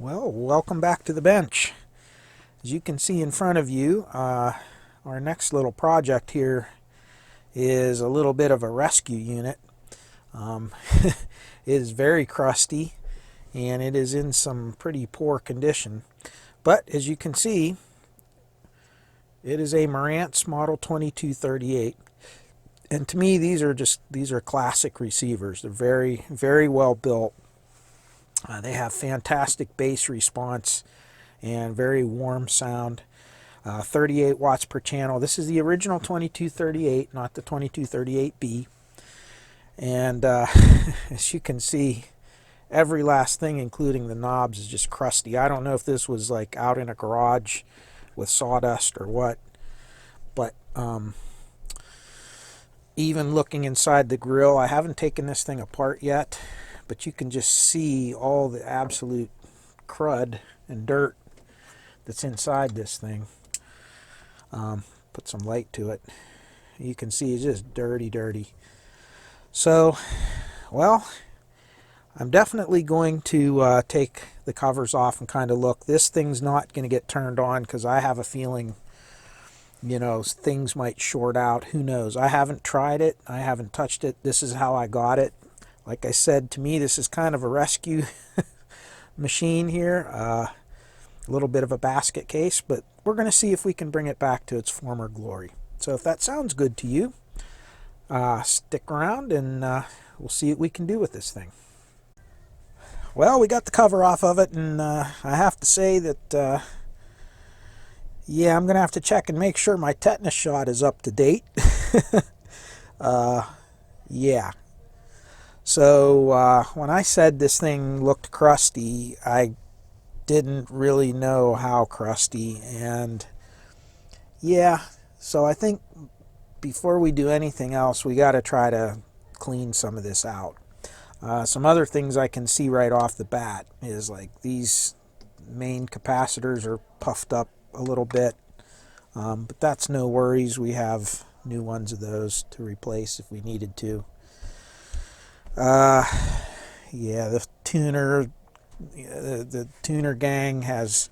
Well, welcome back to the bench. As you can see in front of you, our next little project here is a little bit of a rescue unit. It is very crusty and it is in some pretty poor condition. But as you can see, it is a Marantz model 2238. And to me, these are classic receivers. They're very, very well built. They have fantastic bass response and very warm sound. 38 watts per channel. This is the original 2238, not the 2238B. And as you can see, every last thing, including the knobs, is just crusty. I don't know if this was like out in a garage with sawdust or what, but even looking inside the grill, I haven't taken this thing apart yet, but you can just see all the absolute crud and dirt that's inside this thing. Put some light to it. You can see it's just dirty. So, well, I'm definitely going to take the covers off and kind of look. This thing's not going to get turned on because I have a feeling, you know, things might short out. Who knows? I haven't tried it. I haven't touched it. This is how I got it. Like I said, to me, this is kind of a rescue machine here. A little bit of a basket case, but we're going to see if we can bring it back to its former glory. So if that sounds good to you, stick around and we'll see what we can do with this thing. Well, we got the cover off of it, and I have to say that, yeah, I'm going to have to check and make sure my tetanus shot is up to date. Yeah. So when I said this thing looked crusty, I didn't really know how crusty, and yeah, so I think before we do anything else, we got to try to clean some of this out. Some other things I can see right off the bat is like these main capacitors are puffed up a little bit, but that's no worries. We have new ones of those to replace if we needed to. Yeah, the tuner gang has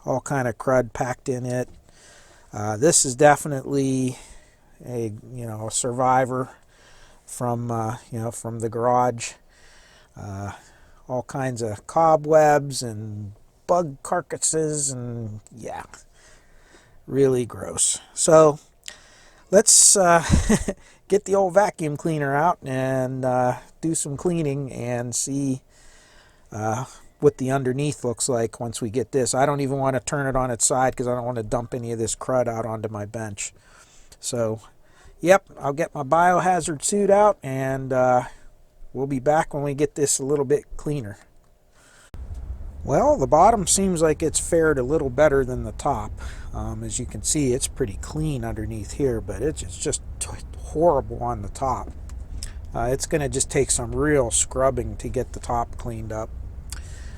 all kind of crud packed in it. This is definitely a survivor from from the garage. All kinds of cobwebs and bug carcasses, and yeah, really gross. So let's get the old vacuum cleaner out and do some cleaning and see what the underneath looks like once we get this. I don't even want to turn it on its side because I don't want to dump any of this crud out onto my bench. So, yep, I'll get my biohazard suit out and we'll be back when we get this a little bit cleaner. Well, the bottom seems like it's fared a little better than the top. As you can see, it's pretty clean underneath here, but it's just horrible on the top. It's going to just take some real scrubbing to get the top cleaned up.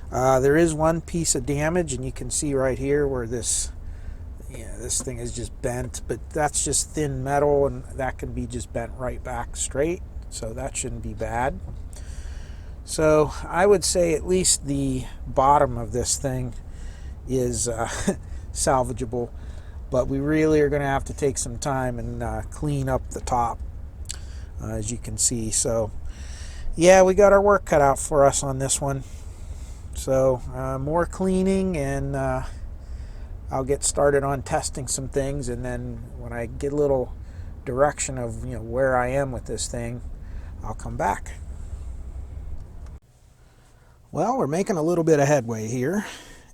There is one piece of damage, and you can see right here where this thing is just bent, but that's just thin metal, and that can be just bent right back straight, so that shouldn't be bad. So I would say at least the bottom of this thing is salvageable, but we really are going to have to take some time and clean up the top, as you can see. So yeah, we got our work cut out for us on this one. So more cleaning, and I'll get started on testing some things, and then when I get a little direction of where I am with this thing, I'll come back. Well, we're making a little bit of headway here,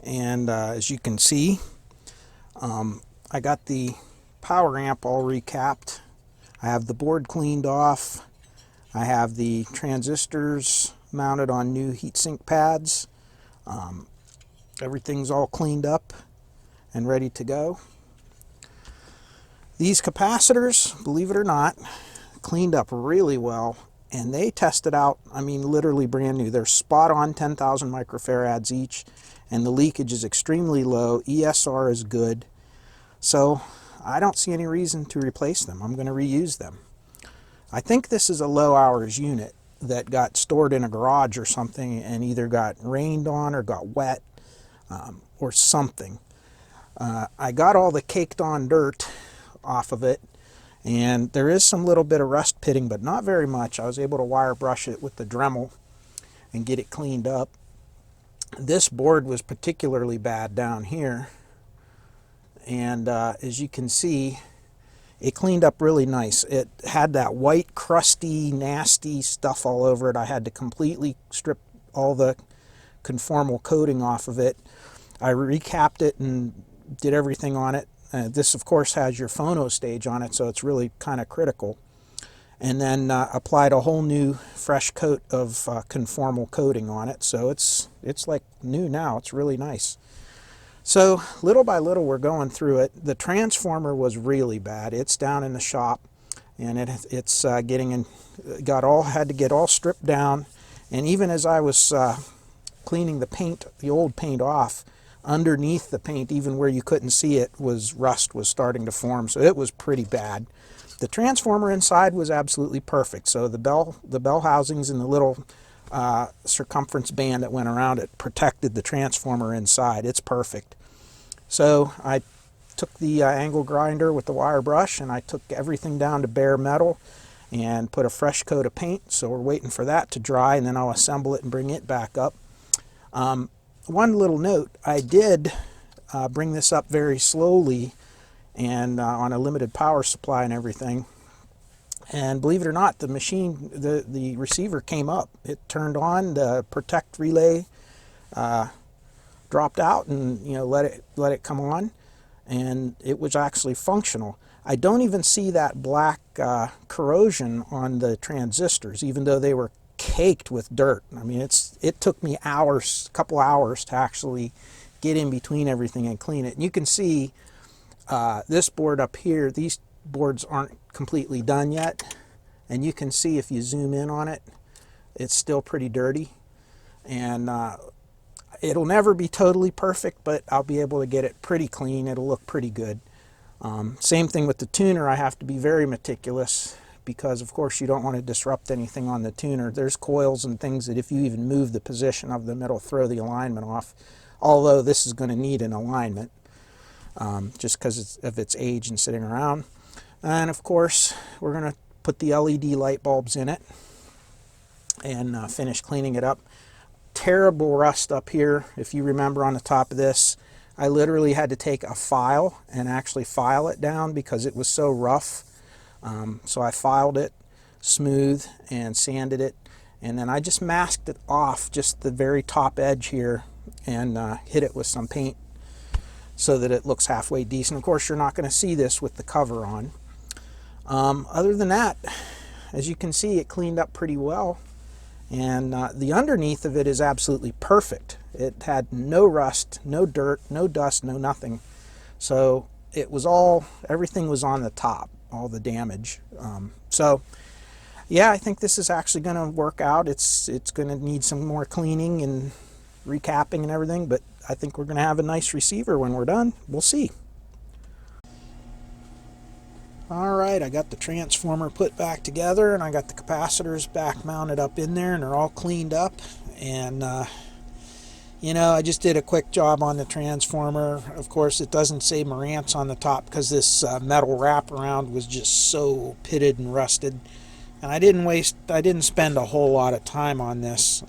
and as you can see, I got the power amp all recapped. I have the board cleaned off. I have the transistors mounted on new heatsink pads. Everything's all cleaned up and ready to go. These capacitors, believe it or not, cleaned up really well, and they tested out, I mean, literally brand new. They're spot on 10,000 microfarads each, and the leakage is extremely low. ESR is good. So I don't see any reason to replace them. I'm going to reuse them. I think this is a low hours unit that got stored in a garage or something and either got rained on or got wet. or something. I got all the caked on dirt off of it, and there is some little bit of rust pitting, but not very much. I was able to wire brush it with the Dremel and get it cleaned up. This board was particularly bad down here, and as you can see, it cleaned up really nice. It had that white, crusty, nasty stuff all over it. I had to completely strip all the conformal coating off of it. I recapped it and did everything on it. This, of course, has your phono stage on it, so it's really kind of critical. And then applied a whole new fresh coat of conformal coating on it, so it's like new now. It's really nice. So little by little we're going through it. The transformer was really bad. It's down in the shop, and it's getting in, had to get all stripped down. And even as I was cleaning the paint, the old paint off, underneath the paint, even where you couldn't see it, rust was starting to form. So it was pretty bad. The transformer inside was absolutely perfect. So the bell housings and the little circumference band that went around it protected the transformer inside. It's perfect. So I took the angle grinder with the wire brush, and I took everything down to bare metal and put a fresh coat of paint. So we're waiting for that to dry, and then I'll assemble it and bring it back up. One little note, I did bring this up very slowly and on a limited power supply and everything. And believe it or not, the machine, the receiver came up. It turned on, the protect relay dropped out, and let it come on, and it was actually functional. I don't even see that black corrosion on the transistors, even though they were caked with dirt. I mean, it took me hours, a couple hours, to actually get in between everything and clean it. And you can see this board up here, these boards aren't completely done yet, and you can see if you zoom in on it, it's still pretty dirty. And it'll never be totally perfect, but I'll be able to get it pretty clean. It'll look pretty good. Same thing with the tuner. I have to be very meticulous, because of course you don't want to disrupt anything on the tuner. There's coils and things that if you even move the position of them, it'll throw the alignment off, although this is going to need an alignment just because of its age and sitting around. And of course we're going to put the LED light bulbs in it and finish cleaning it up. Terrible rust up here. If you remember on the top of this, I literally had to take a file and actually file it down because it was so rough. So I filed it smooth and sanded it, and then I just masked it off, just the very top edge here, and hit it with some paint so that it looks halfway decent. Of course, you're not going to see this with the cover on. Other than that, as you can see, it cleaned up pretty well. And the underneath of it is absolutely perfect. It had no rust, no dirt, no dust, no nothing. So it was everything was on the top, all the damage. So yeah, I think this is actually going to work out. It's going to need some more cleaning and recapping and everything, but I think we're going to have a nice receiver when we're done. We'll see. Alright, I got the transformer put back together, and I got the capacitors back mounted up in there, and they're all cleaned up. And I just did a quick job on the transformer. Of course, it doesn't say Marantz on the top because this metal wraparound was just so pitted and rusted. And I didn't spend a whole lot of time on this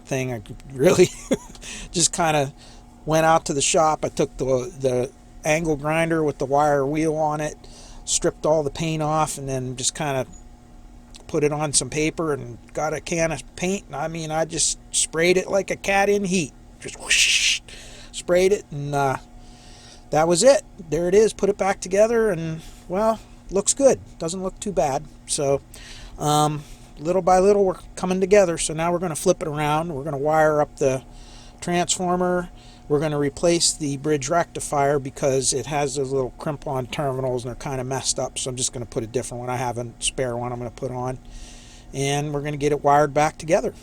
thing. I really just kind of went out to the shop. I took the angle grinder with the wire wheel on it, stripped all the paint off, and then just kind of put it on some paper and got a can of paint. I mean, I just sprayed it like a cat in heat. Just whoosh, sprayed it, and that was it. There it is. Put it back together, and well, looks good. Doesn't look too bad. So little by little we're coming together. So now we're going to flip it around. We're going to wire up the transformer. We're going to replace the bridge rectifier because it has those little crimp-on terminals and they're kind of messed up. So I'm just going to put a different one. I have a spare one I'm going to put on. And we're going to get it wired back together.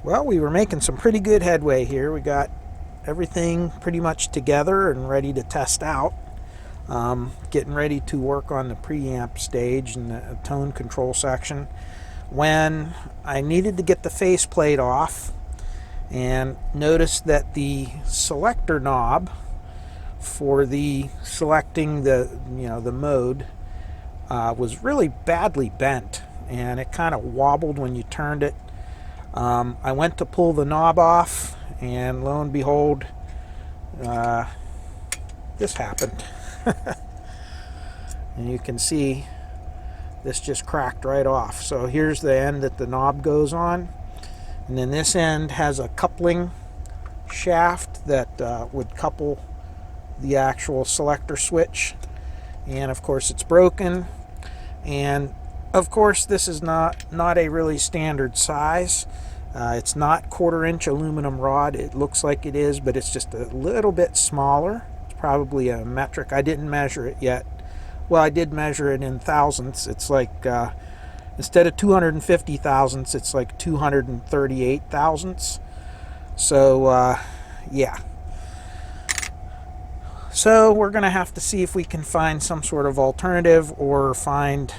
Well, we were making some pretty good headway here. We got everything pretty much together and ready to test out. Getting ready to work on the preamp stage and the tone control section. when I needed to get the faceplate off and noticed that the selector knob for the selecting the mode was really badly bent, and it kind of wobbled when you turned it. I went to pull the knob off, and lo and behold, this happened. And you can see this just cracked right off. So here's the end that the knob goes on, and then this end has a coupling shaft that would couple the actual selector switch, and of course it's broken. And of course this is not a really standard size. It's not 1/4 inch aluminum rod. It looks like it is, but it's just a little bit smaller. It's probably a metric. I didn't measure it yet. Well, I did measure it in thousandths. It's like instead of 250 thousandths, it's like 238 thousandths. So yeah. So we're going to have to see if we can find some sort of alternative or find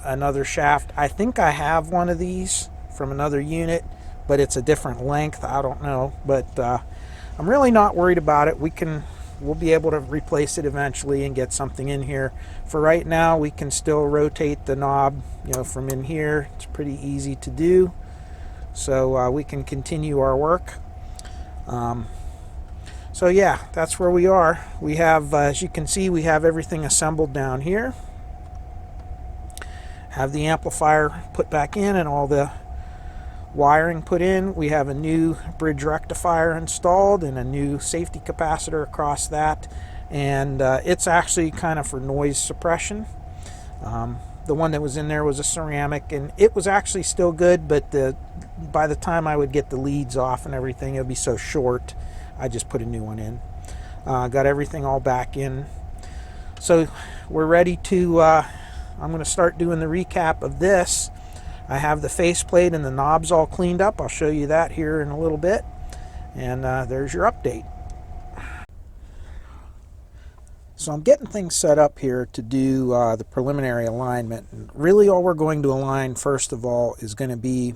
another shaft. I think I have one of these from another unit, but it's a different length. I don't know, but I'm really not worried about it. We'll be able to replace it eventually and get something in here. For right now, we can still rotate the knob, from in here. It's pretty easy to do, so we can continue our work. So yeah, that's where we are. We have, as you can see, we have everything assembled down here. Have the amplifier put back in and all the wiring put in. We have a new bridge rectifier installed and a new safety capacitor across that. And it's actually kind of for noise suppression. The one that was in there was a ceramic, and it was actually still good, but by the time I would get the leads off and everything, it would be so short. I just put a new one in. Got everything all back in. So we're ready to, I'm going to start doing the recap of this. I have the faceplate and the knobs all cleaned up. I'll show you that here in a little bit. And there's your update. So I'm getting things set up here to do the preliminary alignment. And really all we're going to align first of all is going to be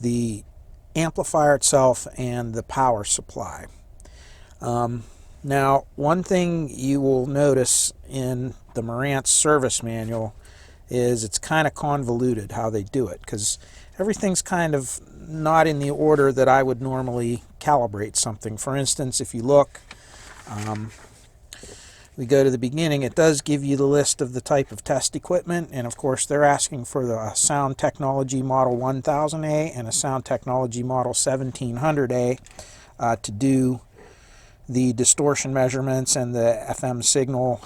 the amplifier itself and the power supply. Now, one thing you will notice in the Marantz service manual is it's kind of convoluted how they do it, because everything's kind of not in the order that I would normally calibrate something. For instance, if you look, we go to the beginning, it does give you the list of the type of test equipment, and of course they're asking for the Sound Technology Model 1000A and a Sound Technology Model 1700A to do the distortion measurements and the FM signal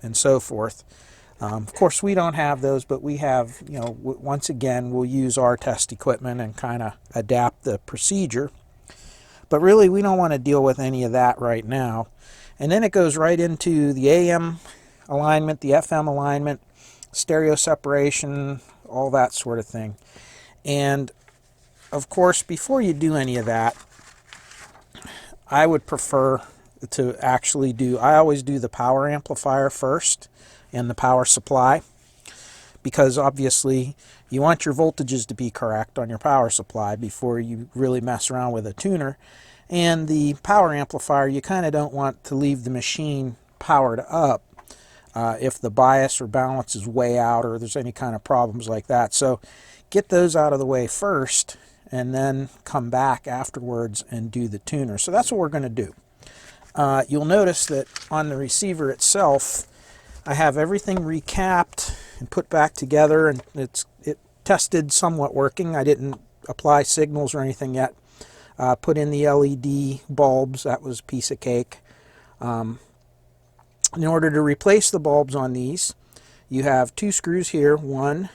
and so forth. Of course we don't have those, but we have, once again, we'll use our test equipment and kind of adapt the procedure. But really we don't want to deal with any of that right now. And then it goes right into the AM alignment, the FM alignment, stereo separation, all that sort of thing. And of course, before you do any of that, I would prefer to actually I always do the power amplifier first and the power supply, because obviously you want your voltages to be correct on your power supply before you really mess around with a tuner. And the power amplifier, you kind of don't want to leave the machine powered up if the bias or balance is way out or there's any kind of problems like that. So get those out of the way first and then come back afterwards and do the tuner. So that's what we're going to do. You'll notice that on the receiver itself, I have everything recapped and put back together, and it tested somewhat working. I didn't apply signals or anything yet. Put in the LED bulbs. That was a piece of cake. In order to replace the bulbs on these, you have 2 screws here, 1,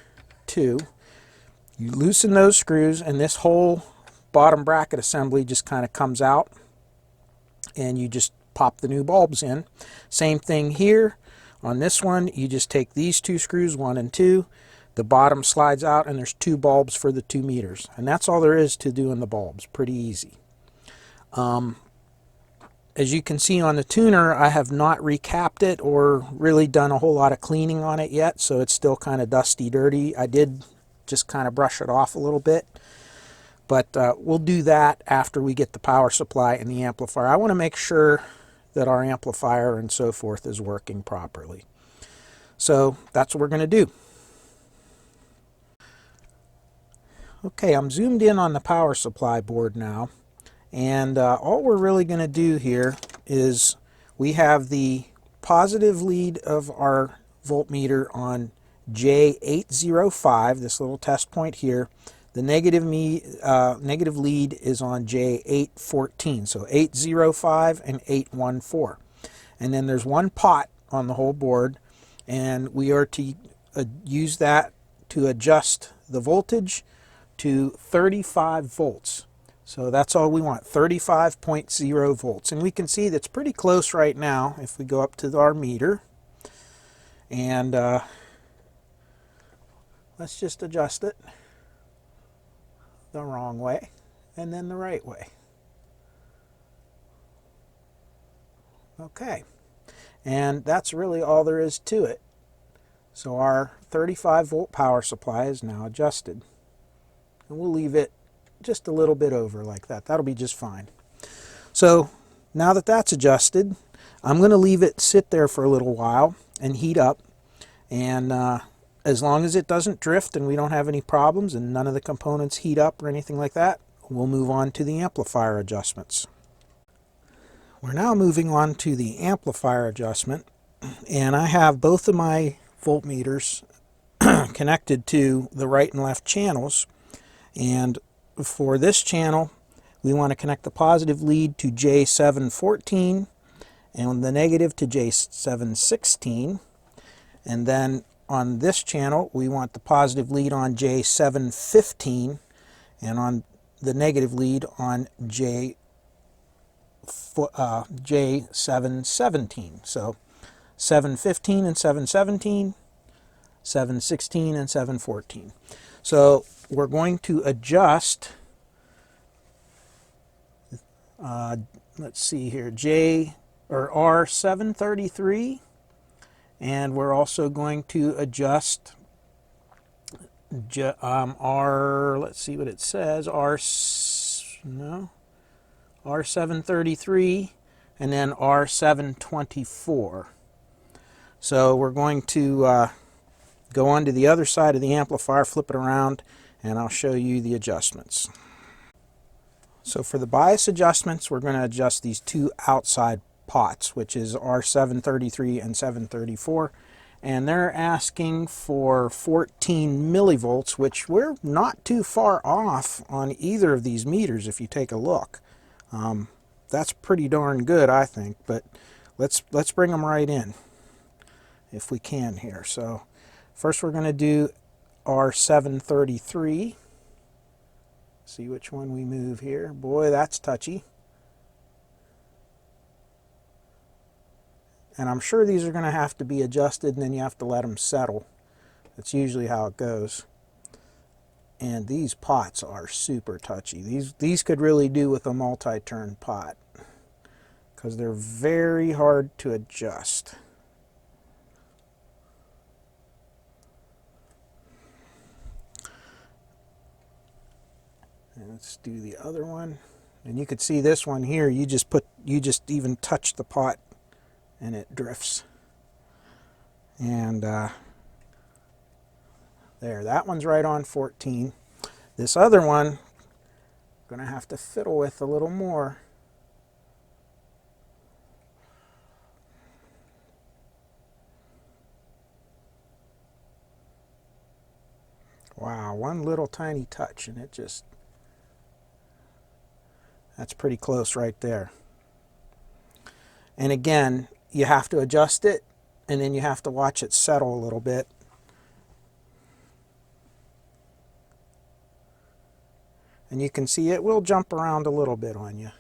2. You loosen those screws, and this whole bottom bracket assembly just kind of comes out, and you just pop the new bulbs in. Same thing here. On this one, you just take these 2 screws, 1 and 2. The bottom slides out, and there's 2 bulbs for the 2 meters. And that's all there is to doing the bulbs. Pretty easy. As you can see on the tuner, I have not recapped it or really done a whole lot of cleaning on it yet, so it's still kind of dusty, dirty. I did just kind of brush it off a little bit. But we'll do that after we get the power supply and the amplifier. I want to make sure that our amplifier and so forth is working properly. So that's what we're going to do. Okay, I'm zoomed in on the power supply board now, and all we're really going to do here is we have the positive lead of our voltmeter on J805, this little test point here. The negative lead is on J814, so 805 and 814. And then there's one pot on the whole board, and we are to use that to adjust the voltage to 35 volts. So that's all we want, 35.0 volts. And we can see that's pretty close right now if we go up to our meter. And let's just adjust it the wrong way and then the right way. Okay, and that's really all there is to it. So our 35 volt power supply is now adjusted. And we'll leave it just a little bit over like that. That'll be just fine. So now that that's adjusted, I'm going to leave it sit there for a little while and heat up. And as long as it doesn't drift and we don't have any problems and none of the components heat up or anything like that, we'll move on to the amplifier adjustments. We're now moving on to the amplifier adjustment, and I have both of my voltmeters connected to the right and left channels. And for this channel, we want to connect the positive lead to J714 and the negative to J716. And then on this channel, we want the positive lead on J715 and on the negative lead on J717. So 715 and 717, 716 and 714. So we're going to adjust, let's see here, R733, and we're also going to adjust let's see what it says, R733 and then R724. So we're going to go on to the other side of the amplifier, flip it around, and I'll show you the adjustments. So for the bias adjustments, we're going to adjust these two outside pots, which is R733 and 734, and they're asking for 14 millivolts, which we're not too far off on either of these meters if you take a look. That's pretty darn good, I think, but let's bring them right in if we can here. So first we're going to do R733. See which one we move here. Boy, that's touchy. And I'm sure these are going to have to be adjusted, and then you have to let them settle. That's usually how it goes. And these pots are super touchy. These could really do with a multi-turn pot, because they're very hard to adjust. And let's do the other one. And you could see this one here, you just even touch the pot and it drifts. And there, that one's right on 14. This other one, I'm gonna have to fiddle with a little more. Wow, one little tiny touch and it just, that's pretty close right there. And again, you have to adjust it, and then you have to watch it settle a little bit. And you can see it will jump around a little bit on you.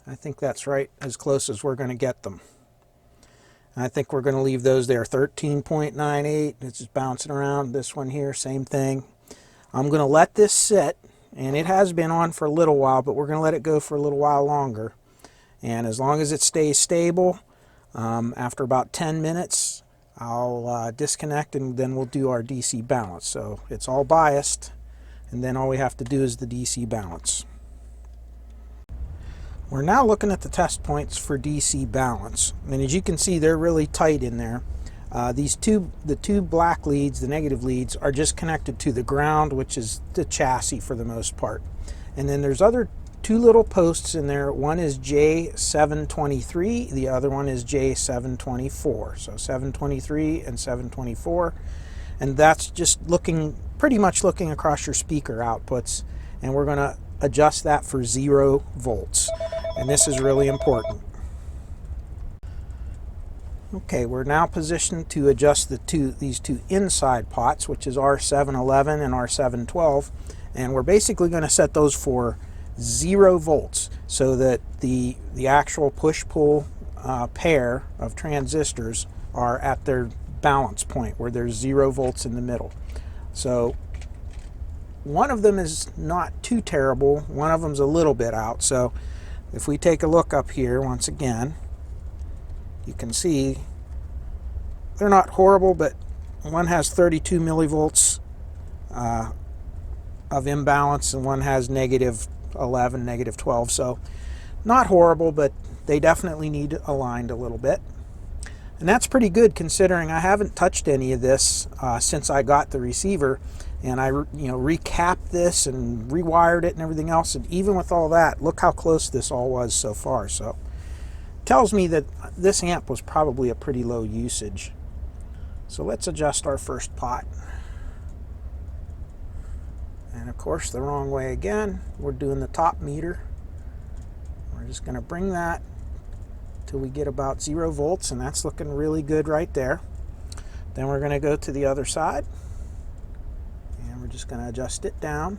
I think that's right as close as we're going to get them. I think we're going to leave those there. 13.98, it's just bouncing around. This one here, same thing. I'm going to let this sit and it has been on for a little while, but we're going to let it go for a little while longer. And as long as it stays stable, after about 10 minutes, I'll disconnect, and then we'll do our DC balance. So it's all biased, and then all we have to do is the DC balance. We're now looking at the test points for DC balance, and as you can see, they're really tight in there. The two black leads, the negative leads, are just connected to the ground, which is the chassis for the most part. And then there's two little posts in there. One is J723, the other one is J724. So 723 and 724. And that's just pretty much looking across your speaker outputs. And we're going to adjust that for 0 volts. And this is really important. Okay, we're now positioned to adjust these two inside pots, which is R711 and R712. And we're basically going to set those for 0 volts, so that the actual push-pull pair of transistors are at their balance point, where there's 0 volts in the middle. So one of them is not too terrible, one of them's a little bit out. So if we take a look up here once again, you can see they're not horrible, but one has 32 millivolts of imbalance, and one has negative 11, negative 12. So not horrible, but they definitely need aligned a little bit. And that's pretty good, considering I haven't touched any of this since I got the receiver, and I recapped this and rewired it and everything else. And even with all that, look how close this all was so far. So tells me that this amp was probably a pretty low usage. So let's adjust our first pot. And of course, the wrong way again. We're doing the top meter. We're just going to bring that till we get about 0 volts, and that's looking really good right there. Then we're going to go to the other side, and we're just going to adjust it down.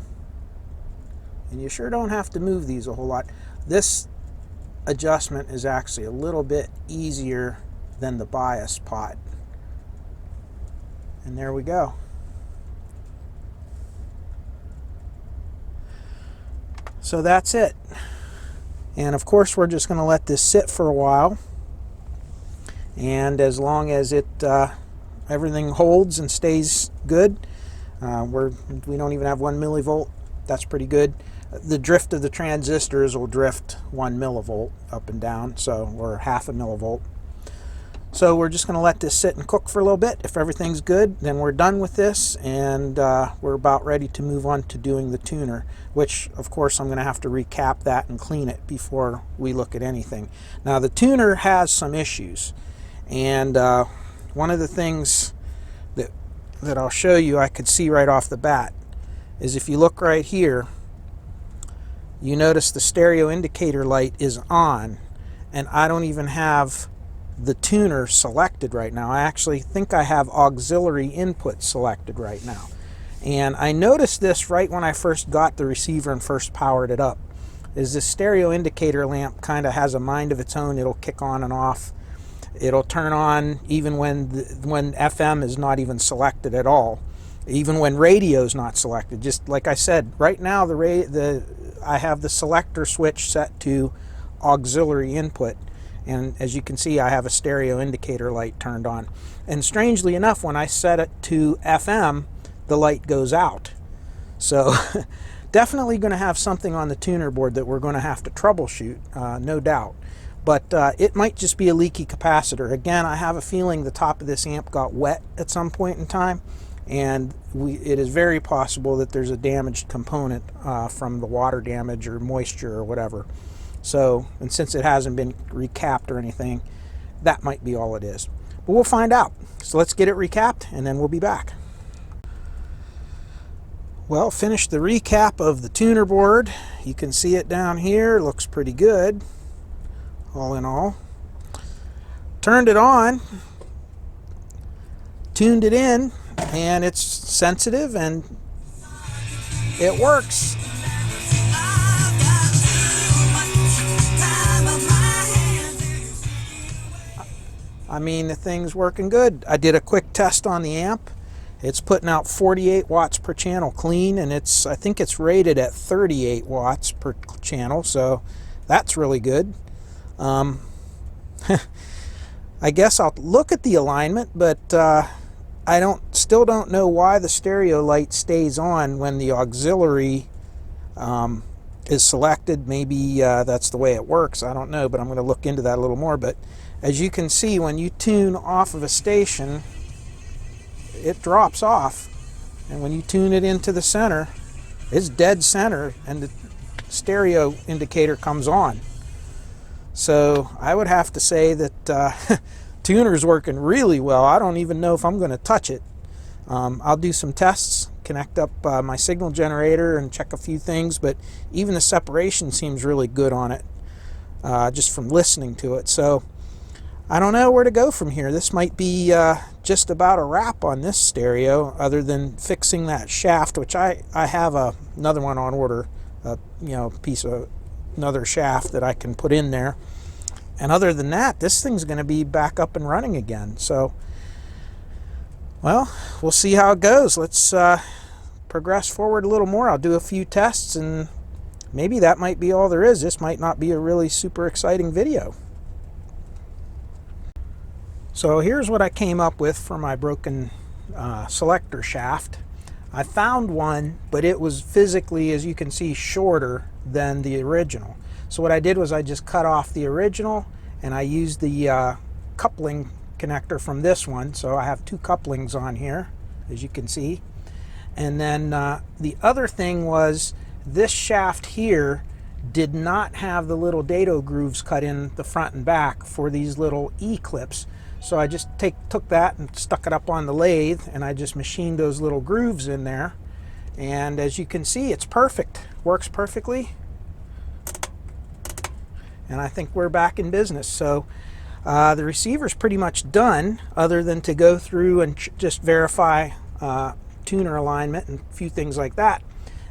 And you sure don't have to move these a whole lot. This adjustment is actually a little bit easier than the bias pot. And there we go. So that's it. And of course, we're just going to let this sit for a while. And as long as everything holds and stays good, we don't even have 1 millivolt. That's pretty good. The drift of the transistors will drift 1 millivolt up and down, or half a millivolt. So we're just going to let this sit and cook for a little bit. If everything's good, then we're done with this, and we're about ready to move on to doing the tuner, which of course I'm going to have to recap that and clean it before we look at anything. Now the tuner has some issues, and one of the things that I'll show you, I could see right off the bat, is if you look right here, you notice the stereo indicator light is on, and I don't even have the tuner selected right now. I actually think I have auxiliary input selected right now. And I noticed this right when I first got the receiver and first powered it up, is this stereo indicator lamp kind of has a mind of its own. It'll kick on and off. It'll turn on even when FM is not even selected at all, even when radio is not selected. Just like I said, right now I have the selector switch set to auxiliary input. And as you can see, I have a stereo indicator light turned on. And strangely enough, when I set it to FM, the light goes out. So definitely going to have something on the tuner board that we're going to have to troubleshoot, no doubt. But it might just be a leaky capacitor. Again, I have a feeling the top of this amp got wet at some point in time, and it is very possible that there's a damaged component from the water damage or moisture or whatever. So, and since it hasn't been recapped or anything, that might be all it is. But we'll find out. So let's get it recapped, and then we'll be back. Well, finished the recap of the tuner board. You can see it down here. Looks pretty good, all in all. Turned it on, tuned it in, and it's sensitive and it works. I mean, the thing's working good. I did a quick test on the amp, It's putting out 48 watts per channel clean, and I think it's rated at 38 watts per channel, so that's really good. I guess I'll look at the alignment, but I still don't know why the stereo light stays on when the auxiliary is selected. Maybe that's the way it works. I don't know, but I'm going to look into that a little more. But as you can see, when you tune off of a station, it drops off, and when you tune it into the center, it's dead center, and the stereo indicator comes on. So I would have to say that tuner's working really well. I don't even know if I'm going to touch it. I'll do some tests, connect up my signal generator and check a few things, but even the separation seems really good on it, just from listening to it. So I don't know where to go from here. This might be just about a wrap on this stereo, other than fixing that shaft, which I have another one on order, piece of another shaft that I can put in there. And other than that, this thing's going to be back up and running again. So, well, we'll see how it goes. Let's progress forward a little more. I'll do a few tests, and maybe that might be all there is. This might not be a really super exciting video. So here's what I came up with for my broken selector shaft. I found one, but it was physically, as you can see, shorter than the original. So what I did was I just cut off the original, and I used the coupling connector from this one. So I have two couplings on here, as you can see. And then the other thing was, this shaft here did not have the little dado grooves cut in the front and back for these little E-clips. So I just took that and stuck it up on the lathe, and I just machined those little grooves in there. And as you can see, it's perfect. Works perfectly. And I think we're back in business. So the receiver's pretty much done, other than to go through and just verify tuner alignment and a few things like that.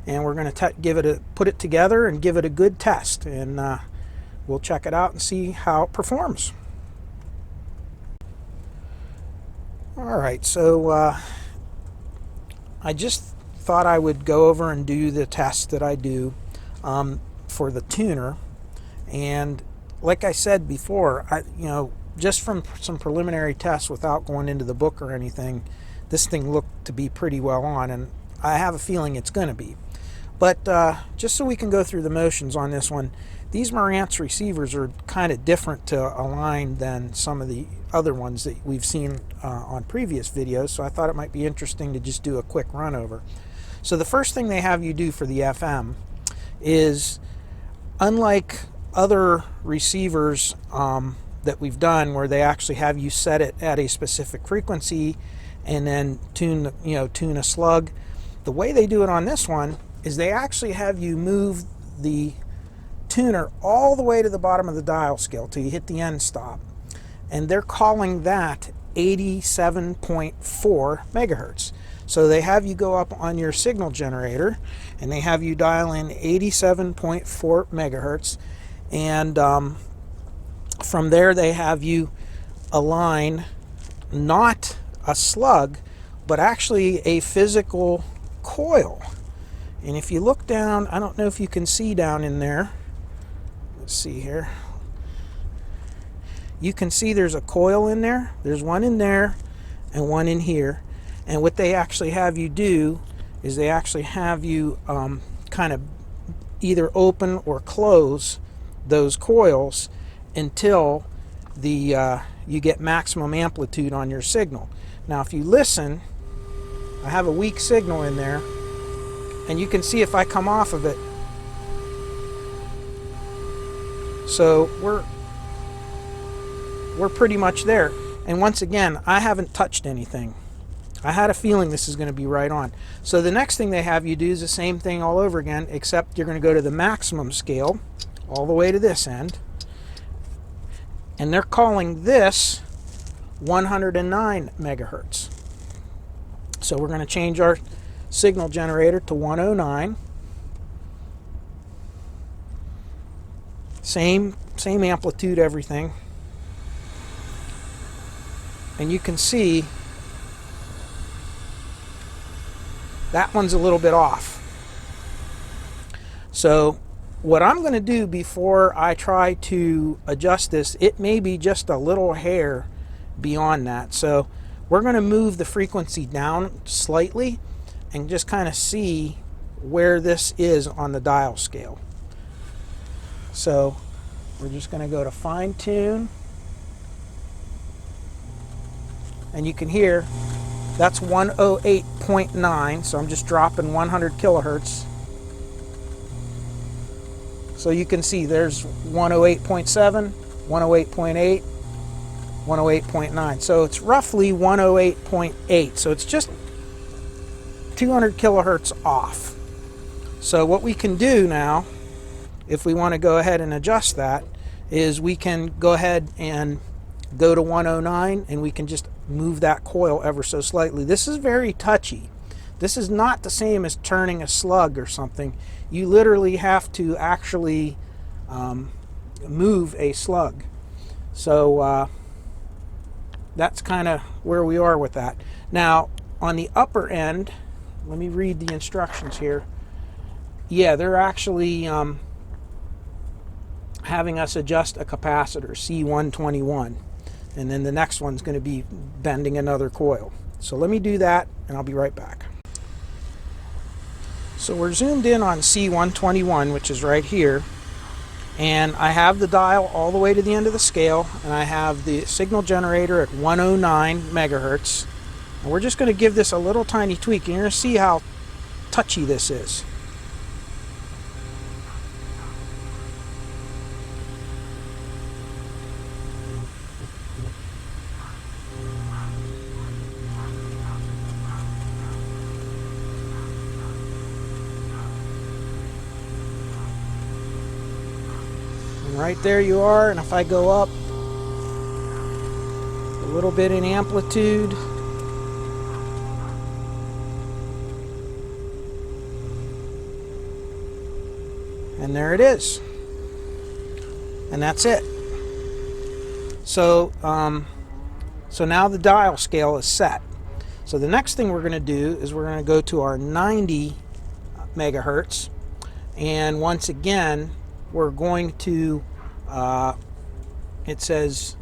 And we're going to put it together and give it a good test. And we'll check it out and see how it performs. Alright, so I just thought I would go over and do the test that I do for the tuner. And like I said before, just from some preliminary tests without going into the book or anything, this thing looked to be pretty well on, and I have a feeling it's going to be. But just so we can go through the motions on this one, these Marantz receivers are kind of different to align than some of the other ones that we've seen on previous videos, so I thought it might be interesting to just do a quick run over. So the first thing they have you do for the FM is, unlike other receivers that we've done where they actually have you set it at a specific frequency and then tune a slug, the way they do it on this one is they actually have you move the tuner all the way to the bottom of the dial scale till you hit the end stop, and they're calling that 87.4 megahertz. So they have you go up on your signal generator and they have you dial in 87.4 megahertz, and from there they have you align not a slug but actually a physical coil. And if you look down, I don't know if you can see down in there, let's see here, you can see there's a coil in there. There's one in there and one in here. And what they actually have you do is they actually have you kind of either open or close those coils until you get maximum amplitude on your signal. Now if you listen, I have a weak signal in there, and you can see if I come off of it. So we're pretty much there. And once again, I haven't touched anything. I had a feeling this is going to be right on. So the next thing they have you do is the same thing all over again, except you're going to go to the maximum scale all the way to this end. And they're calling this 109 megahertz. So we're going to change our signal generator to 109. Same amplitude, everything. And you can see that one's a little bit off. So what I'm going to do before I try to adjust this, it may be just a little hair beyond that. So we're going to move the frequency down slightly and just kind of see where this is on the dial scale. So we're just going to go to fine tune, and you can hear that's 108.9, so I'm just dropping 100 kilohertz. So you can see there's 108.7, 108.8, 108.9. So it's roughly 108.8. So it's just 200 kilohertz off. So what we can do now, if we want to go ahead and adjust that, is we can go ahead and go to 109, and we can just move that coil ever so slightly. This is very touchy. This is not the same as turning a slug or something. You literally have to actually move a slug. So that's kind of where we are with that. Now, on the upper end, let me read the instructions here. Yeah, they're actually having us adjust a capacitor, C121. And then the next one's going to be bending another coil. So let me do that, and I'll be right back. So we're zoomed in on C121, which is right here. And I have the dial all the way to the end of the scale, and I have the signal generator at 109 megahertz. And we're just going to give this a little tiny tweak, and you're going to see how touchy this is. Right there you are, and if I go up a little bit in amplitude, and there it is, and that's it. So so now the dial scale is set. So the next thing we're going to do is we're going to go to our 90 megahertz, and once again we're going to it says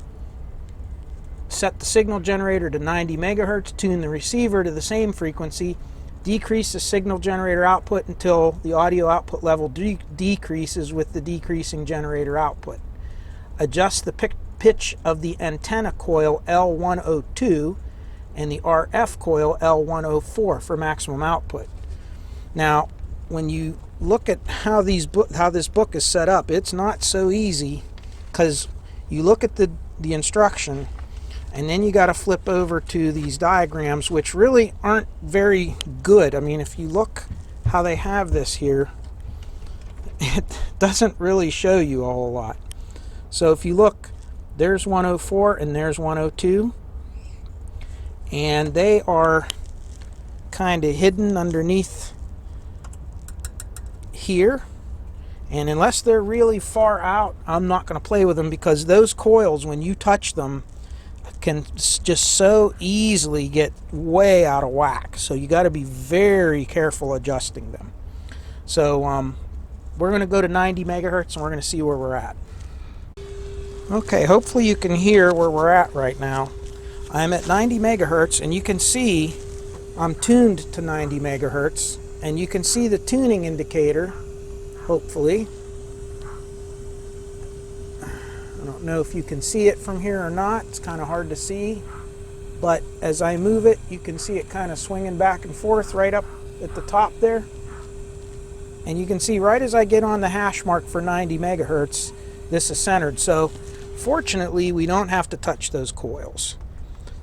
set the signal generator to 90 megahertz, tune the receiver to the same frequency, decrease the signal generator output until the audio output level decreases with the decreasing generator output. Adjust the pitch of the antenna coil L102 and the RF coil L104 for maximum output. Now, when you look at how this book is set up, it's not so easy, because you look at the instruction, and then you got to flip over to these diagrams, which really aren't very good. I mean, if you look how they have this here, it doesn't really show you a whole lot. So if you look, there's 104 and there's 102, and they are kind of hidden underneath here, and unless they're really far out, I'm not going to play with them, because those coils, when you touch them, can just so easily get way out of whack. So you got to be very careful adjusting them. So we're going to go to 90 megahertz, and we're going to see where we're at. Okay, hopefully you can hear where we're at right now. I'm at 90 megahertz, and you can see I'm tuned to 90 megahertz. And you can see the tuning indicator, hopefully. I don't know if you can see it from here or not. It's kind of hard to see. But as I move it, you can see it kind of swinging back and forth right up at the top there. And you can see right as I get on the hash mark for 90 megahertz, this is centered. So fortunately, we don't have to touch those coils.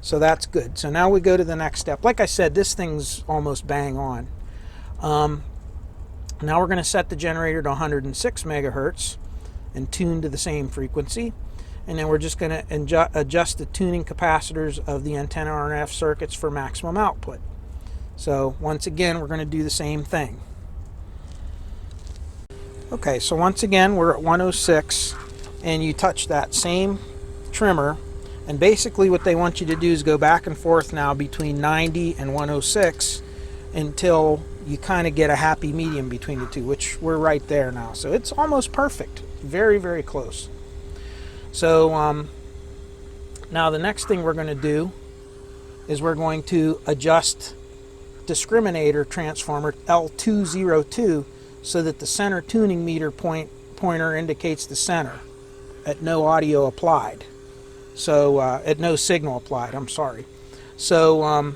So that's good. So now we go to the next step. Like I said, this thing's almost bang on. Now we're going to set the generator to 106 megahertz and tune to the same frequency, and then we're just going to adjust the tuning capacitors of the antenna RF circuits for maximum output. So once again, we're going to do the same thing. Okay, so once again we're at 106, and you touch that same trimmer, and basically what they want you to do is go back and forth now between 90 and 106, until you kind of get a happy medium between the two, which we're right there now. So it's almost perfect. Very, very close. So now the next thing we're going to do is we're going to adjust discriminator transformer L202 so that the center tuning meter pointer indicates the center at no audio applied. So at no signal applied, I'm sorry. So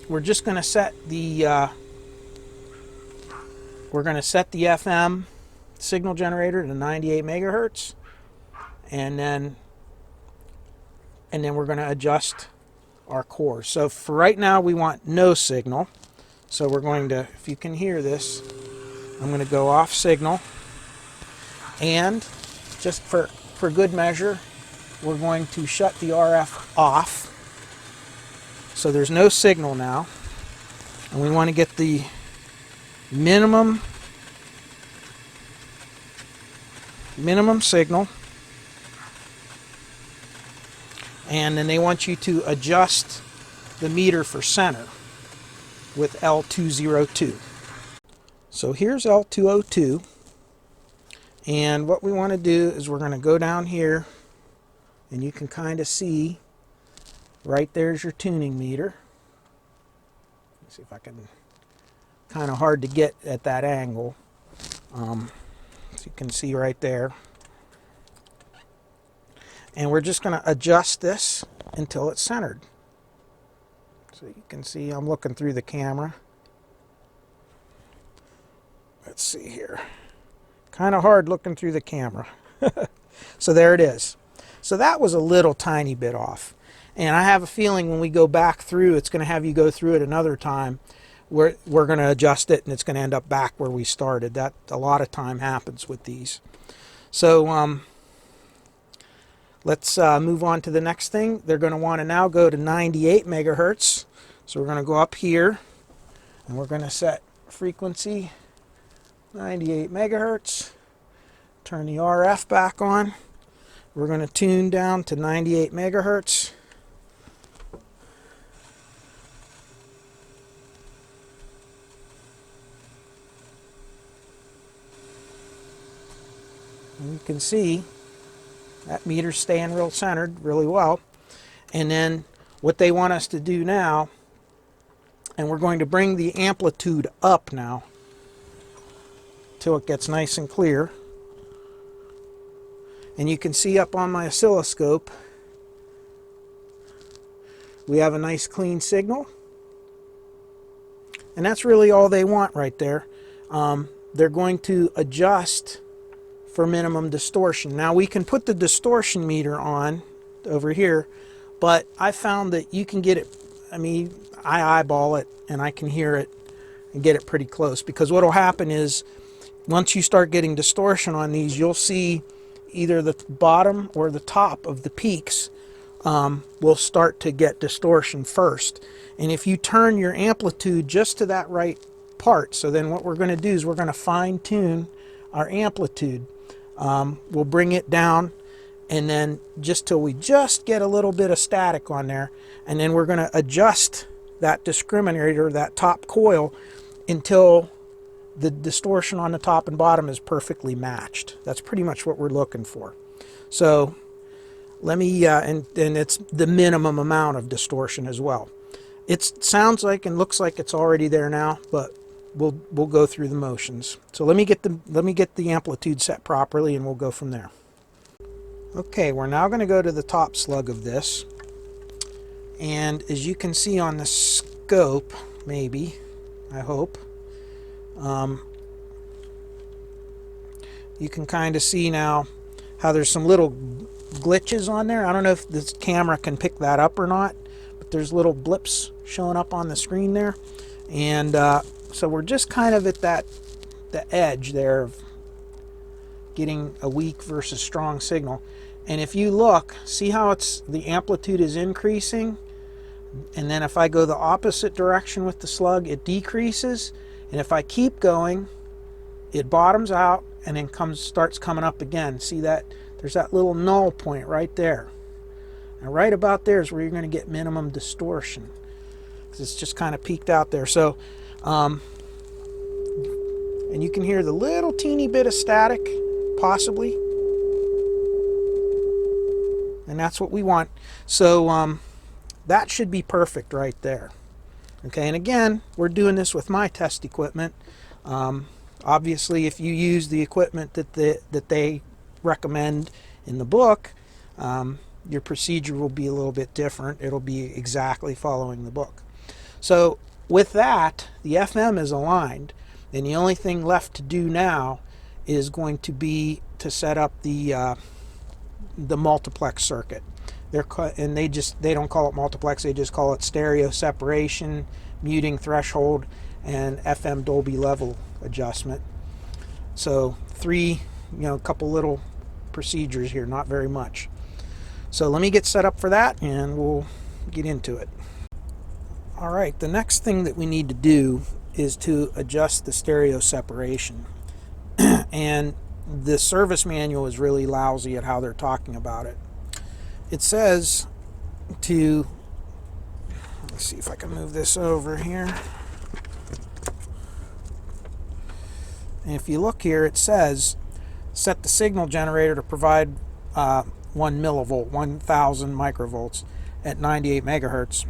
we're just going to set the FM signal generator to 98 megahertz, and then we're going to adjust our core. So for right now we want no signal. So we're going to, if you can hear this, I'm going to go off signal, and just for good measure, we're going to shut the RF off. So there's no signal now, and we want to get the minimum signal, and then they want you to adjust the meter for center with L202. So here's L202, and what we want to do is we're going to go down here, and you can kind of see right there's your tuning meter. Let's see if I can, kind of hard to get at that angle. So you can see right there. And we're just going to adjust this until it's centered. So you can see I'm looking through the camera. Let's see here. Kind of hard looking through the camera. So there it is. So that was a little tiny bit off. And I have a feeling when we go back through, it's going to have you go through it another time. We're going to adjust it, and it's going to end up back where we started. That a lot of time happens with these. So let's move on to the next thing. They're going to want to now go to 98 megahertz. So we're going to go up here, and we're going to set frequency 98 megahertz. Turn the RF back on. We're going to tune down to 98 megahertz. And you can see that meter's staying real centered really well. And then what they want us to do now, and we're going to bring the amplitude up now till it gets nice and clear. And you can see up on my oscilloscope, we have a nice clean signal. And that's really all they want right there. They're going to adjust for minimum distortion. Now we can put the distortion meter on over here, but I found that you can get it, I mean, I eyeball it and I can hear it and get it pretty close, because what will happen is once you start getting distortion on these, you'll see either the bottom or the top of the peaks will start to get distortion first. And if you turn your amplitude just to that right part, so then what we're going to do is we're going to fine tune our amplitude. We'll bring it down, and then just till we just get a little bit of static on there, and then we're going to adjust that discriminator, that top coil, until the distortion on the top and bottom is perfectly matched. That's pretty much what we're looking for. So let me, and it's the minimum amount of distortion as well. It sounds like and looks like it's already there now, but we'll go through the motions. So let me get the amplitude set properly, and we'll go from there. Okay, we're now going to go to the top slug of this, and as you can see on the scope, maybe, I hope, you can kind of see now how there's some little glitches on there. I don't know if this camera can pick that up or not, but there's little blips showing up on the screen there, and so we're just kind of at the edge there of getting a weak versus strong signal. And if you look, see how the amplitude is increasing, and then if I go the opposite direction with the slug, it decreases, and if I keep going, it bottoms out and then starts coming up again. See that? There's that little null point right there. And right about there is where you're going to get minimum distortion, because it's just kind of peaked out there. So And you can hear the little teeny bit of static, possibly. And that's what we want. So that should be perfect right there. Okay, and again, we're doing this with my test equipment. Obviously, if you use the equipment that they recommend in the book, your procedure will be a little bit different. It'll be exactly following the book. So with that, the FM is aligned, and the only thing left to do now is going to be to set up the multiplex circuit. They don't call it multiplex, they just call it stereo separation, muting threshold, and FM Dolby level adjustment. So a couple little procedures here, not very much. So let me get set up for that and we'll get into it. Alright, the next thing that we need to do is to adjust the stereo separation. And the service manual is really lousy at how they're talking about it. It says to, let's see if I can move this over here. And if you look here, it says set the signal generator to provide 1 millivolt, 1000 microvolts at 98 megahertz.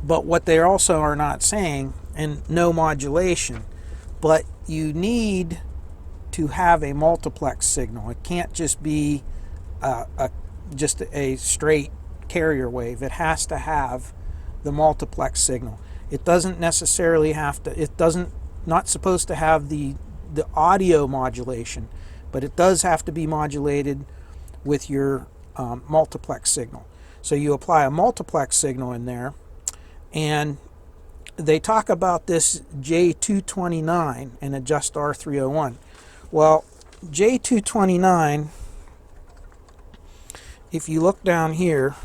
But what they also are not saying, and no modulation, but you need to have a multiplex signal. It can't just be just a straight carrier wave. It has to have the multiplex signal. It doesn't necessarily have to, not supposed to have the audio modulation, but it does have to be modulated with your multiplex signal. So you apply a multiplex signal in there, and they talk about this J229 and adjust R301. Well, J229, if you look down here,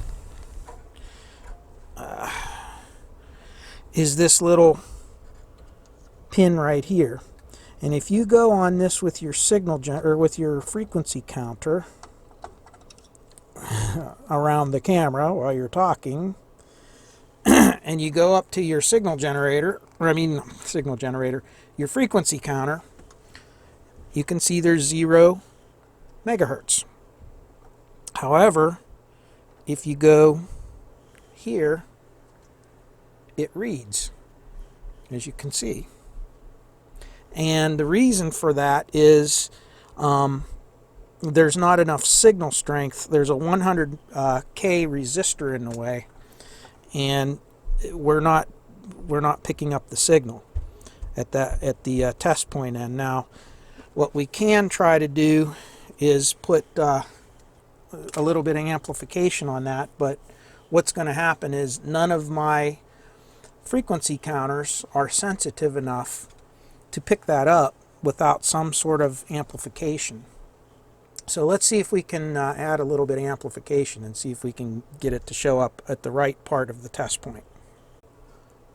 is this little pin right here. And if you go on this with your with your frequency counter around the camera while you're talking, and you go up to your your frequency counter, you can see there's 0 megahertz. However, if you go here, it reads, as you can see. And the reason for that is there's not enough signal strength. There's a 100K resistor in the way, and we're not picking up the signal at the test point end. Now, what we can try to do is put a little bit of amplification on that, but what's going to happen is none of my frequency counters are sensitive enough to pick that up without some sort of amplification. So let's see if we can add a little bit of amplification and see if we can get it to show up at the right part of the test point.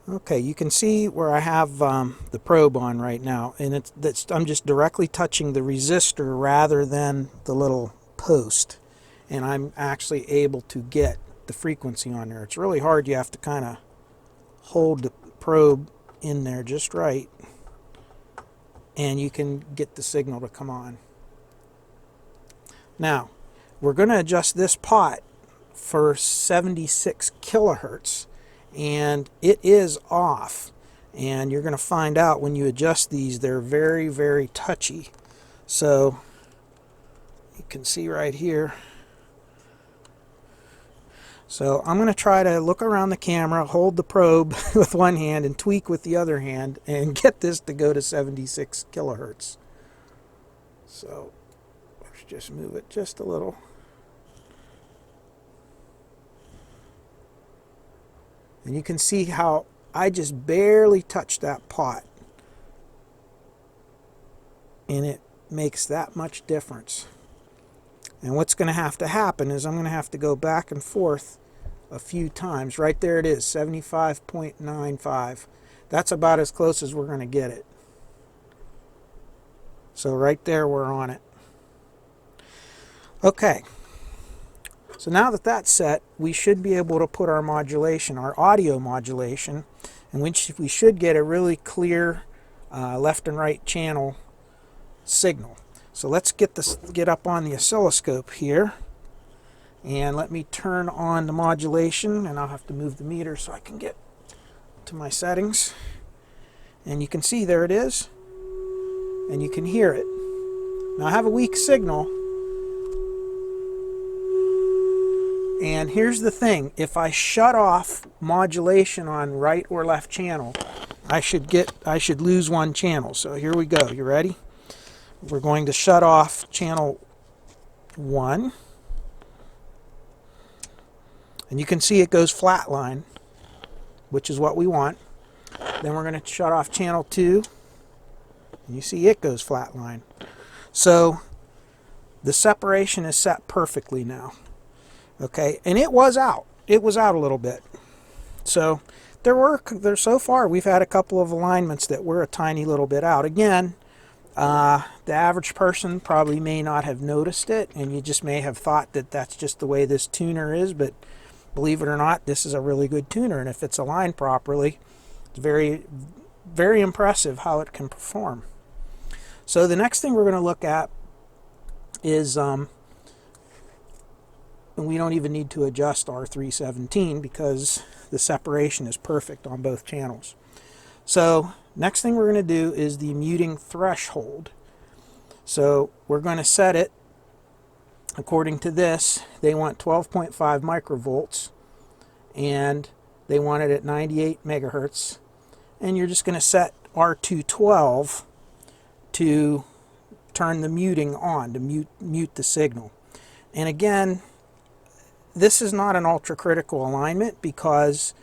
Okay, you can see where I have the probe on right now, and I'm just directly touching the resistor rather than the little post, and I'm actually able to get the frequency on there. It's really hard. You have to kind of hold the probe in there just right, and you can get the signal to come on. Now, we're going to adjust this pot for 76 kilohertz, and it is off. And you're going to find out when you adjust these, they're very, very touchy. So, you can see right here. So, I'm going to try to look around the camera, hold the probe with one hand, and tweak with the other hand, and get this to go to 76 kilohertz. So, let's just move it just a little. And you can see how I just barely touched that pot, and it makes that much difference. And what's going to happen is I'm going to have to go back and forth a few times. Right there it is, 75.95. That's about as close as we're going to get it. So right there we're on it. Okay, so now that that's set, we should be able to put our modulation, our audio modulation, and we should get a really clear left and right channel signal. So let's get up on the oscilloscope here, and let me turn on the modulation, and I'll have to move the meter so I can get to my settings. And you can see there it is, and you can hear it. Now I have a weak signal, and here's the thing: if I shut off modulation on right or left channel, I should lose one channel. So here we go. You ready? We're going to shut off channel 1, and you can see it goes flatline, which is what we want. Then we're going to shut off channel 2, and you see it goes flatline. So the separation is set perfectly now. Okay, and it was out. It was out a little bit. So so far we've had a couple of alignments that were a tiny little bit out. Again, the average person probably may not have noticed it, and you just may have thought that that's just the way this tuner is, but believe it or not, this is a really good tuner, and if it's aligned properly, it's very, very impressive how it can perform. So the next thing we're going to look at is, and we don't even need to adjust R317 because the separation is perfect on both channels. So next thing we're going to do is the muting threshold. So we're going to set it according to this. They want 12.5 microvolts, and they want it at 98 megahertz. And you're just going to set R212 to turn the muting on, to mute the signal. And again, this is not an ultra critical alignment, because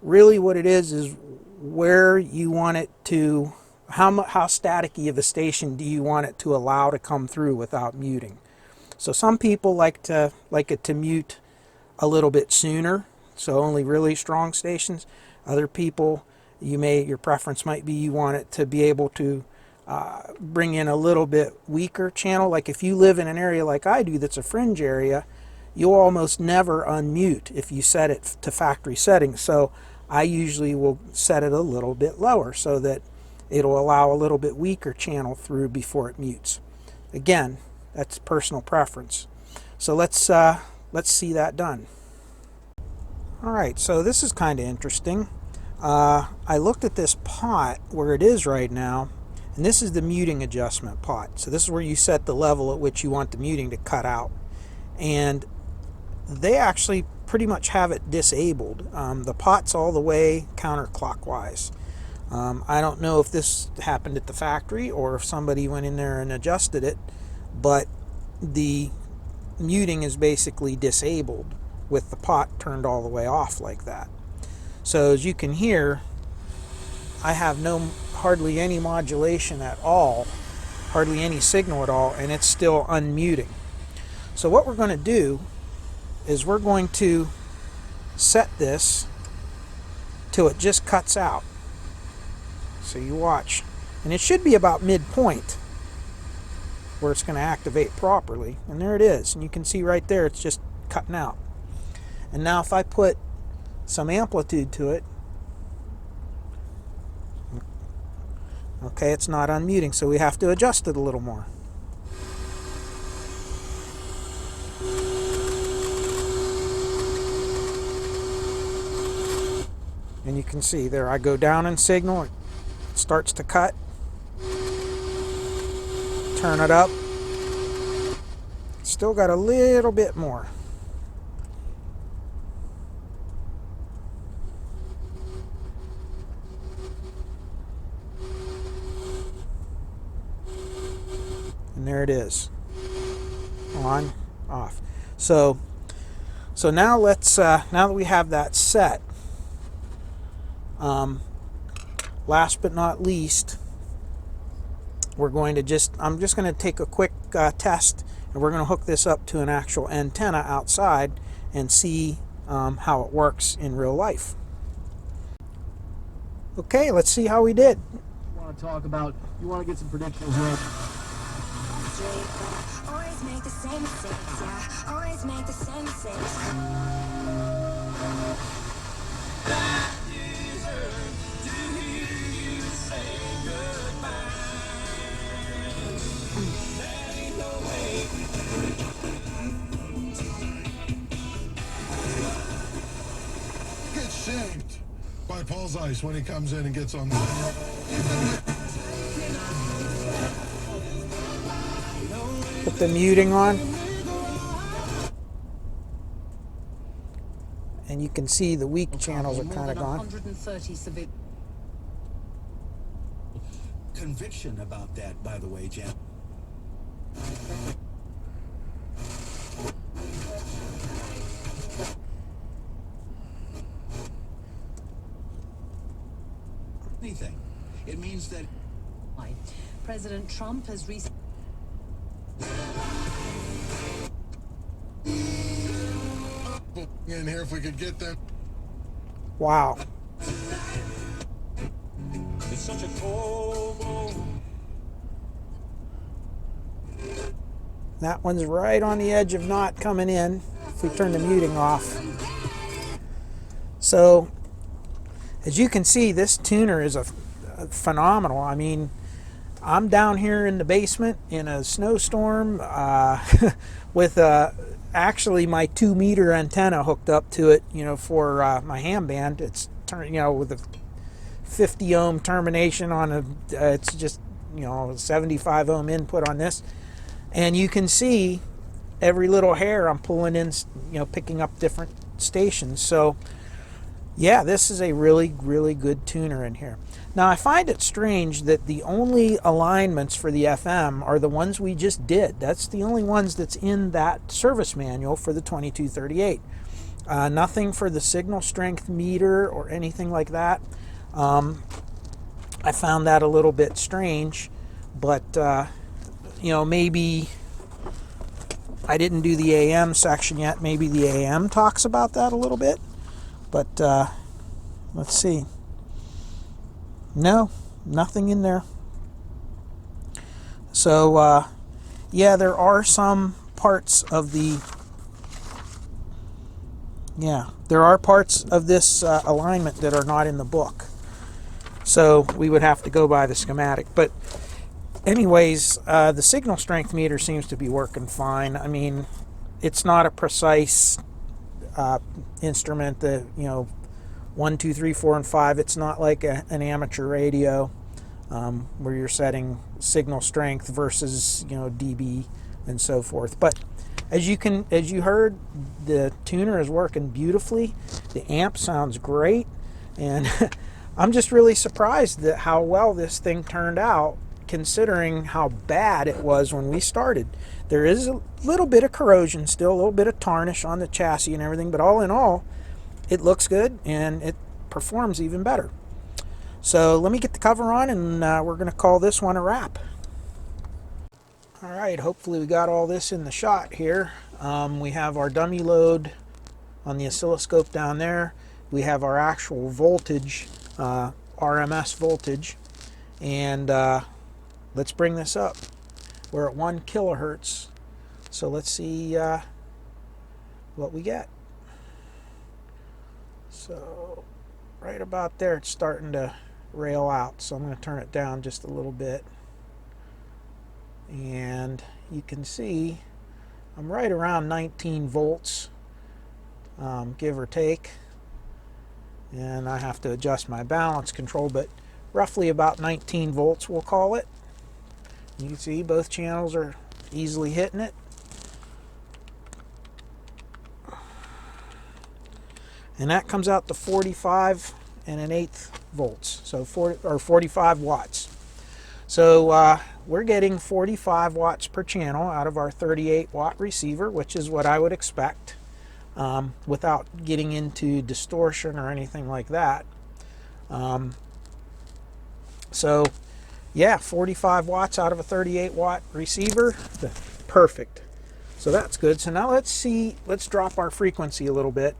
really what it is where you want it to, how staticky of a station do you want it to allow to come through without muting. So some people like it to mute a little bit sooner, so only really strong stations. Other people, your preference might be you want it to be able to bring in a little bit weaker channel. Like if you live in an area like I do that's a fringe area, you'll almost never unmute if you set it to factory settings. So I usually will set it a little bit lower so that it'll allow a little bit weaker channel through before it mutes. Again, that's personal preference. So let's see that done. Alright, so this is kind of interesting. I looked at this pot where it is right now, and this is the muting adjustment pot. So this is where you set the level at which you want the muting to cut out. And they actually pretty much have it disabled. The pot's all the way counterclockwise. I don't know if this happened at the factory or if somebody went in there and adjusted it, but the muting is basically disabled with the pot turned all the way off like that. So as you can hear, I have hardly any modulation at all, hardly any signal at all, and it's still unmuting. So what we're going to do is we're going to set this till it just cuts out. So you watch, and it should be about midpoint where it's going to activate properly, and there it is, and you can see right there it's just cutting out. And now if I put some amplitude to it, okay, it's not unmuting, so we have to adjust it a little more. And you can see there, I go down in signal, it starts to cut. Turn it up. Still got a little bit more. And there it is. On, off. So now let's now that we have that set, last but not least, we're going to I'm just going to take a quick test, and we're going to hook this up to an actual antenna outside and see how it works in real life. Okay, let's see how we did. You want to get some predictions right? Always make the same mistakes, yeah. Always make the same mistakes. smells ice when he comes in and gets on the... Put the muting on. And you can see the weak channels are kind of gone. 130 civilians. Conviction about that, by the way, Jan. Anything. It means that President Trump has recently. In here if we could get them. Wow. it's such a cold blow. That one's right on the edge of not coming in if we turn the muting off. So, as you can see, this tuner is a phenomenal. I mean, I'm down here in the basement in a snowstorm with actually my 2-meter antenna hooked up to it, for my ham band. It's with a 50 ohm termination on it's just 75 ohm input on this, and you can see every little hair I'm pulling in, picking up different stations. So yeah, this is a really, really good tuner in here. Now, I find it strange that the only alignments for the FM are the ones we just did. That's the only ones that's in that service manual for the 2238. Nothing for the signal strength meter or anything like that. I found that a little bit strange, but maybe I didn't do the AM section yet. Maybe the AM talks about that a little bit. But let's see. No, nothing in there. So yeah, there are some parts of the this alignment that are not in the book. So we would have to go by the schematic. But anyways, the signal strength meter seems to be working fine. I mean, it's not a precise instrument that 1, 2, 3, 4, and 5. It's not like an amateur radio where you're setting signal strength versus dB and so forth. But as you heard, the tuner is working beautifully. The amp sounds great, and I'm just really surprised at how well this thing turned out, considering how bad it was when we started. There is a little bit of corrosion still, a little bit of tarnish on the chassis and everything, but all in all, it looks good and it performs even better. So let me get the cover on, and we're going to call this one a wrap. Alright, hopefully we got all this in the shot here. We have our dummy load on the oscilloscope down there. We have our actual voltage, RMS voltage, and let's bring this up. We're at 1 kilohertz, so let's see what we get. So right about there, it's starting to rail out, so I'm going to turn it down just a little bit, and you can see I'm right around 19 volts, give or take, and I have to adjust my balance control, but roughly about 19 volts we'll call it. You can see both channels are easily hitting it. And that comes out to 45 and an eighth volts, so 45 watts. So we're getting 45 watts per channel out of our 38 watt receiver, which is what I would expect without getting into distortion or anything like that. So yeah, 45 watts out of a 38 watt receiver, perfect. So that's good. So now let's drop our frequency a little bit,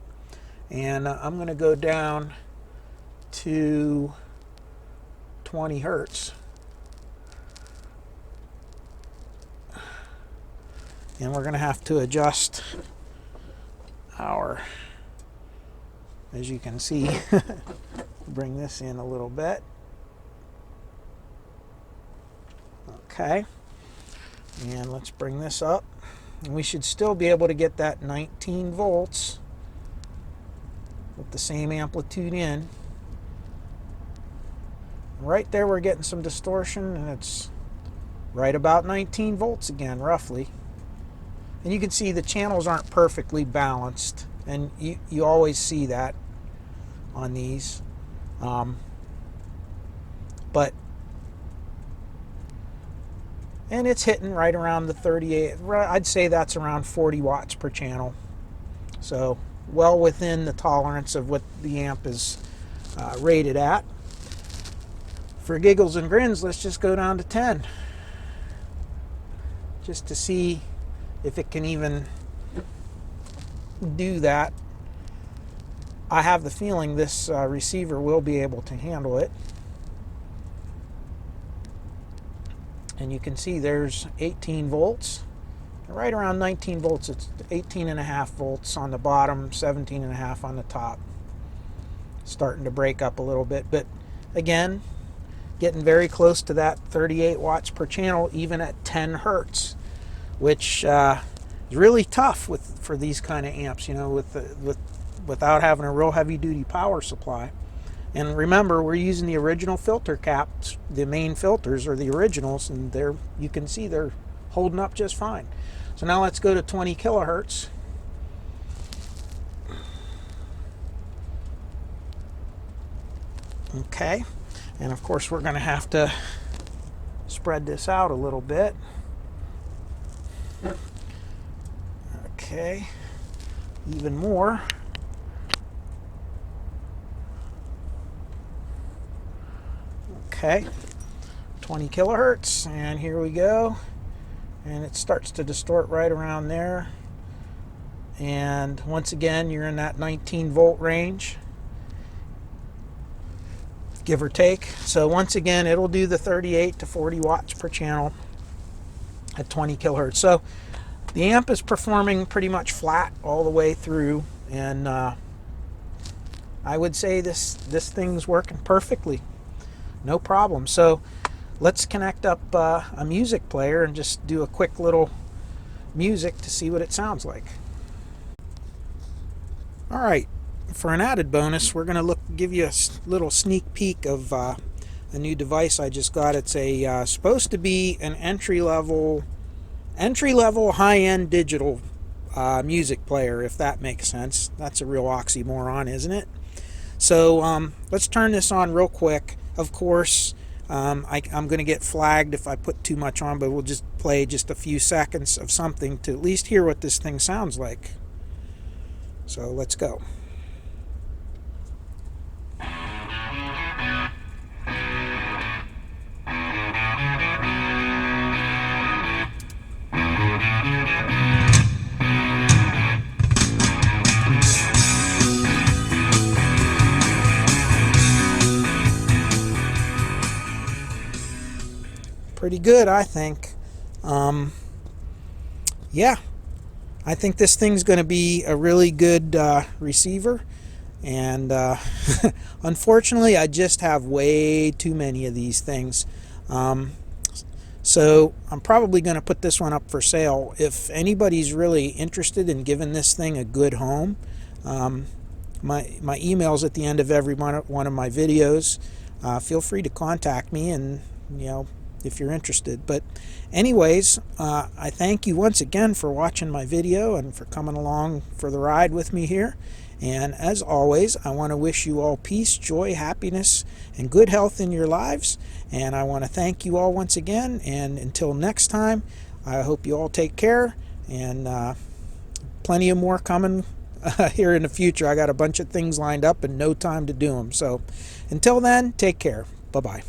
and I'm going to go down to 20 hertz. And we're going to have to adjust our, as you can see, bring this in a little bit. Okay, and let's bring this up, and we should still be able to get that 19 volts with the same amplitude in. right there we're getting some distortion, and it's right about 19 volts again, roughly. And you can see the channels aren't perfectly balanced, and you always see that on these. And it's hitting right around the 38. I'd say that's around 40 watts per channel. So well within the tolerance of what the amp is rated at. For giggles and grins, let's just go down to 10. Just to see if it can even do that. I have the feeling this receiver will be able to handle it. And you can see there's 18 volts. Right around 19 volts. It's 18.5 volts on the bottom, 17.5 on the top. Starting to break up a little bit. But again, getting very close to that 38 watts per channel, even at 10 hertz, which is really tough for these kind of amps, you know, without having a real heavy-duty power supply. And remember, we're using the original filter caps. The main filters are the originals, and you can see they're holding up just fine. So now let's go to 20 kilohertz. Okay, and of course we're going to have to spread this out a little bit. Okay, even more. Okay, 20 kilohertz, and here we go. And it starts to distort right around there. And once again, you're in that 19 volt range, give or take. So once again, it'll do the 38 to 40 watts per channel at 20 kilohertz. So the amp is performing pretty much flat all the way through, and I would say this thing's working perfectly. No problem. So let's connect up a music player and just do a quick little music to see what it sounds like. All right, for an added bonus, we're going to give you a little sneak peek of a new device I just got. It's a supposed to be an entry-level high-end digital music player, if that makes sense. That's a real oxymoron, isn't it? So let's turn this on real quick. Of course, I'm going to get flagged if I put too much on, but we'll just play just a few seconds of something to at least hear what this thing sounds like. So let's go. Pretty good, I think. Yeah, I think this thing's going to be a really good receiver, and unfortunately I just have way too many of these things. So I'm probably going to put this one up for sale. If anybody's really interested in giving this thing a good home, my email's at the end of every one of my videos. Feel free to contact me, and if you're interested. But anyways, I thank you once again for watching my video and for coming along for the ride with me here. And as always, I want to wish you all peace, joy, happiness, and good health in your lives. And I want to thank you all once again. And until next time, I hope you all take care, and plenty of more coming here in the future. I got a bunch of things lined up and no time to do them. So until then, take care. Bye-bye.